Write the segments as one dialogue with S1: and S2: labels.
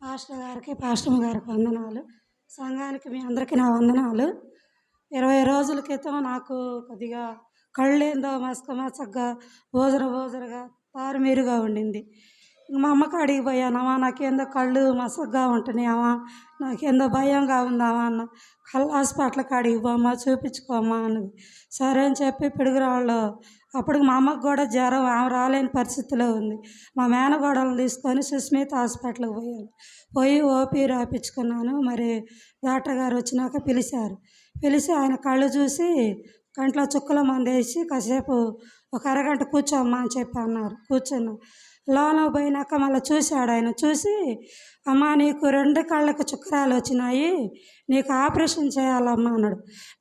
S1: Pastor గారికి వందనాలు. సంఘానికి మీ అందరికీ నా వందనాలు. 20 రోజుల క్రితం నాకు కొద్దిగా కళ్ళేందో మసకగా ఓజరగా తారుమారుగా ఉండింది. మా అమ్మ కాడికి పోయానమ్మా, నాకేందో కళ్ళు మసకగా ఉంటున్నాయమ్మా, నాకేందో భయంగా ఉందమ్మా అన్న. కళ్ళ హాస్పిటల్ కాడికి పోమ్మా, చూపించుకోమ్మా అన్నది. సరే అని చెప్పి పిడుగురాళ్ళు, అప్పుడు మా అమ్మకు కూడా జ్వరం, ఆమె రాలేని పరిస్థితిలో ఉంది. మా మేనగోడలను తీసుకొని సుస్మిత హాస్పిటల్కి పోయి ఓపీ రాయించుకున్నాను. మరి డాక్టర్ గారు వచ్చినాక పిలిచి ఆయన కళ్ళు చూసి కంట్లో చుక్కల మందు వేసి కాసేపు ఒక అరగంట కూర్చోమ్మా అని చెప్పి అన్నారు. కూర్చున్నా. లోన పోయినాక మళ్ళీ చూశాడు. ఆయన చూసి, అమ్మా నీకు 2 కళ్ళకు చుక్కరాలు వచ్చినాయి, నీకు ఆపరేషన్ చేయాలమ్మా అన్నాడు.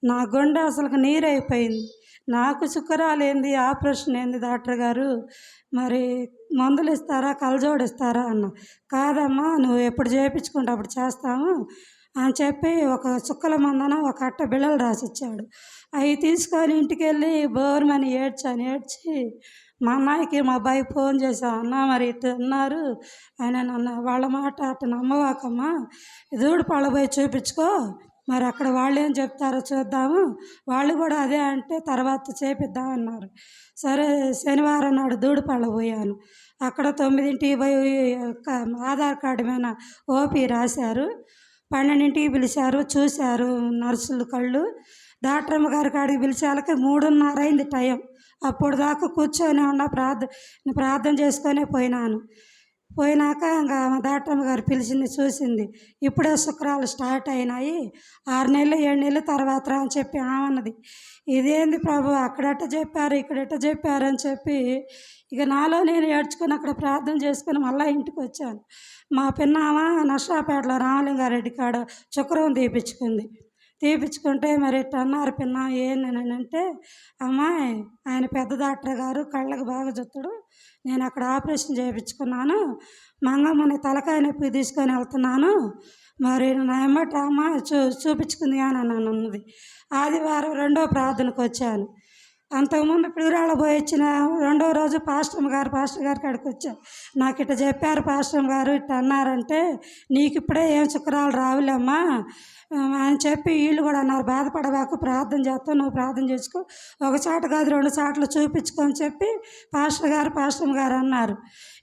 S1: నా గుండె అసలు నీరైపోయింది. నాకు చుక్కరాలు ఏంది, ఆపరేషన్ ఏంది డాక్టర్ గారు, మరి మందులు ఇస్తారా, కళ్ళజోడు ఇస్తారా అన్న. కాదమ్మా, నువ్వు ఎప్పుడు చేయించుకుంటే అప్పుడు చేస్తాము అని చెప్పి ఒక చుక్కల మందన ఒక అట్ట బిళ్ళలు రాసిచ్చాడు. అవి తీసుకొని ఇంటికి వెళ్ళి బోర్మని ఏడ్చి మా అన్నయ్యకి మా అబ్బాయికి ఫోన్ చేశాను. అన్న మరి ఇట్లా అన్నారు ఆయన, నన్ను వాళ్ళ మాట అట్ట నమ్మవాకమ్మా, దూడిపళ్ళ పోయి చూపించుకో, మరి అక్కడ వాళ్ళు ఏం చెప్తారో చూద్దాము, వాళ్ళు కూడా అదే అంటే తర్వాత చేపిద్దామన్నారు. సరే శనివారం నాడు దూడిపళ్ళ పోయాను. అక్కడ 9ంటికి పోయి ఆధార్ కార్డు మీద ఓపీ రాశారు. 12ంటికి పిలిచారు, చూశారు నర్సులు కళ్ళు. డాక్టర్ అమ్మ గారి కాడికి పిలిచాలకి 3:30 అయింది టైం. అప్పుడు దాకా కూర్చొని ఉన్న ప్రార్థన చేసుకొనే పోయినాక ఇంకా మా డాక్టర్ అమ్మ గారు పిలిచింది, చూసింది. ఇప్పుడే శుక్రాలు స్టార్ట్ అయినాయి, 6 నెలలు 7 నెలల తర్వాత రా అని చెప్పి ఆమెన్నది. ఇదేంది ప్రభు, అక్కడెట్ట చెప్పారు ఇక్కడెట్ట చెప్పారు అని చెప్పి ఇక నాలో నేను ఏడ్చుకొని అక్కడ ప్రార్థన చేసుకొని మళ్ళీ ఇంటికి వచ్చాను. మా పిన్నామ నర్సాపేటలో రామలింగారెడ్డి కాడ చక్రం తీపించుకుంటే మరి ఇట్లా అన్నారు. పిన్న ఏంటంటే, అమ్మాయి ఆయన పెద్ద డాక్టర్ గారు కళ్ళకు బాగా చూస్తాడు, నేను అక్కడ ఆపరేషన్ చేయించుకున్నాను, మంగమ్మని తలకాయ నొప్పి తీసుకొని వెళ్తున్నాను, మరి నా ఎమ్మట అమ్మ చూపించుకుంది అని అన్నది. ఆదివారం 2వ ప్రార్థనకు వచ్చాను. అంతకుముందు పిడుగురాళ్ళ పోయి వచ్చిన 2వ రోజు పాస్టర్ గారి కాడికి వచ్చాను. నాకు ఇట్లా చెప్పారు పాస్టర్ గారు, ఇట్లా అన్నారంటే, నీకు ఇప్పుడే ఏం చుక్కరాలు రావులేమ్మా అని చెప్పి వీళ్ళు కూడా అన్నారు. బాధపడవాకు, ప్రార్థన చేస్తావు, నువ్వు ప్రార్థన చేసుకో, ఒక చాట కాదు 2 చాట్లు చూపించుకొని చెప్పి పాస్టర్ గారు అన్నారు.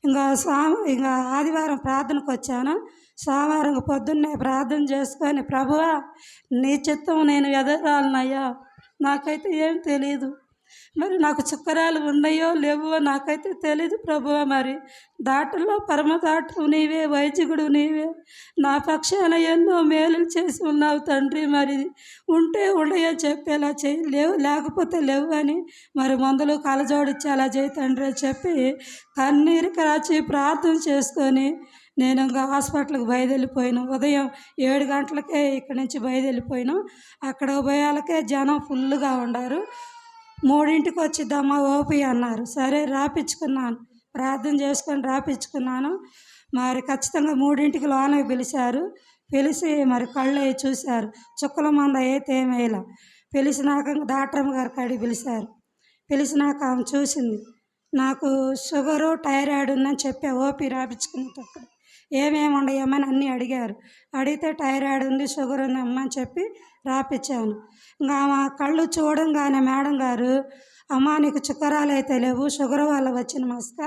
S1: ఇంకా ఆదివారం ప్రార్థనకు వచ్చాను. సోమవారం పొద్దున్నే ప్రార్థన చేసుకొని, ప్రభువా నీ చిత్తం నేను ఎదగాలనయ్యా, నాకైతే ఏం తెలియదు, మరి నాకు చుక్కరాలు ఉన్నాయో లేవో నాకైతే తెలీదు ప్రభువా, మరి డాక్టర్లో పరమ డాక్టర్ నీవే, వైద్యుడు నీవే, నా పక్షాన ఎన్నో మేలులు చేసి ఉన్నావు తండ్రి, మరి ఉంటే ఉండయని చెప్పేలా చేయి, లేకపోతే లేవు అని, మరి మందులు కలజోడిచ్చి అలా చేయి తండ్రి అని చెప్పి కన్నీరు కాచి ప్రార్థన చేసుకొని నేను ఇంకా హాస్పిటల్కి బయలుదేరిపోయాను. ఉదయం 7 గంటలకే ఇక్కడి నుంచి బయలుదేరిపోయాను. అక్కడ పోయాలకే జనం ఫుల్గా ఉండారు. 3ంటికి వచ్చిద్దామా ఓపీ అన్నారు. సరే రాపించుకున్నాను, ప్రార్థన చేసుకొని రాపించుకున్నాను. మరి ఖచ్చితంగా 3ంటికి లోనకి పిలిచి మరి కళ్ళు అవి చూశారు. చుక్కల మంద అయితే ఏమేలా. పిలిచినాక డాక్టర్ అమ్మ గారి కాడికి పిలిచినాక ఆమె చూసింది. నాకు షుగరు థైరాయిడ్ ఉందని చెప్పి ఓపీ రాపించుకునేటప్పుడు ఏమేమి ఉండయమ్మని అన్నీ అడిగితే థైరాయిడ్ ఉంది, షుగర్ ఉంది అమ్మ అని చెప్పి రాపించాను. ఇంకా మా కళ్ళు చూడంగానే మేడం గారు, అమ్మ నీకు చుక్కరాలు అయితే లేవు, షుగర్ వల్ల వచ్చిన మస్క,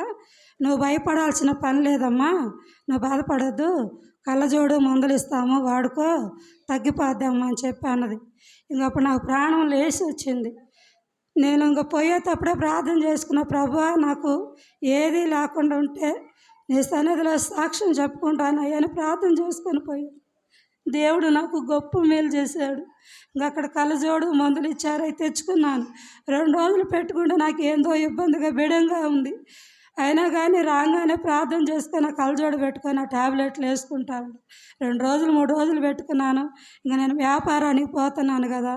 S1: నువ్వు భయపడాల్సిన పని లేదమ్మా, నువ్వు బాధపడద్దు, కళ్ళజోడు మందులు ఇస్తాము వాడుకో, తగ్గిపోద్దమ్మా అని చెప్పి అన్నది. ఇంకప్పుడు నాకు ప్రాణం లేచి వచ్చింది. నేను ఇంక పోయేటప్పుడే ప్రార్థన చేసుకున్న, ప్రభువా నాకు ఏది లేకుండా ఉంటే నీ సన్నిధిలో సాక్ష్యం చెప్పుకుంటాను అని ప్రార్థన చేసుకొని పోయాను. దేవుడు నాకు గొప్ప మేలు చేశాడు. ఇంకా అక్కడ కళ్ళజోడు మందులు ఇచ్చారు, అవి తెచ్చుకున్నాను. 2 రోజులు పెట్టుకుంటే నాకు ఏందో ఇబ్బందిగా బిడంగా ఉంది. అయినా కానీ రాగానే ప్రార్థన చేసుకొని ఆ కళ్ళజోడు పెట్టుకొని ఆ ట్యాబ్లెట్లు వేసుకుంటాను. 2 రోజులు 3 రోజులు పెట్టుకున్నాను. ఇంకా నేను వ్యాపారానికి పోతున్నాను కదా,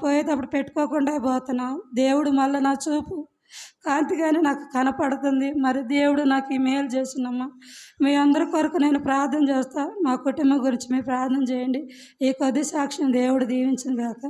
S1: పోయేటప్పుడు పెట్టుకోకుండా పోతున్నాను. దేవుడు మళ్ళీ నా చూపు కాంతిగానే నాకు కనపడుతుంది. మరి దేవుడు నాకు ఈ మేలు చేసినమ్మా. మీ అందరి కొరకు నేను ప్రార్థన చేస్తాను. మా కుటుంబం గురించి మీరు ప్రార్థన చేయండి. ఈ కొద్ది సాక్ష్యం దేవుడు దీవించిన గాక.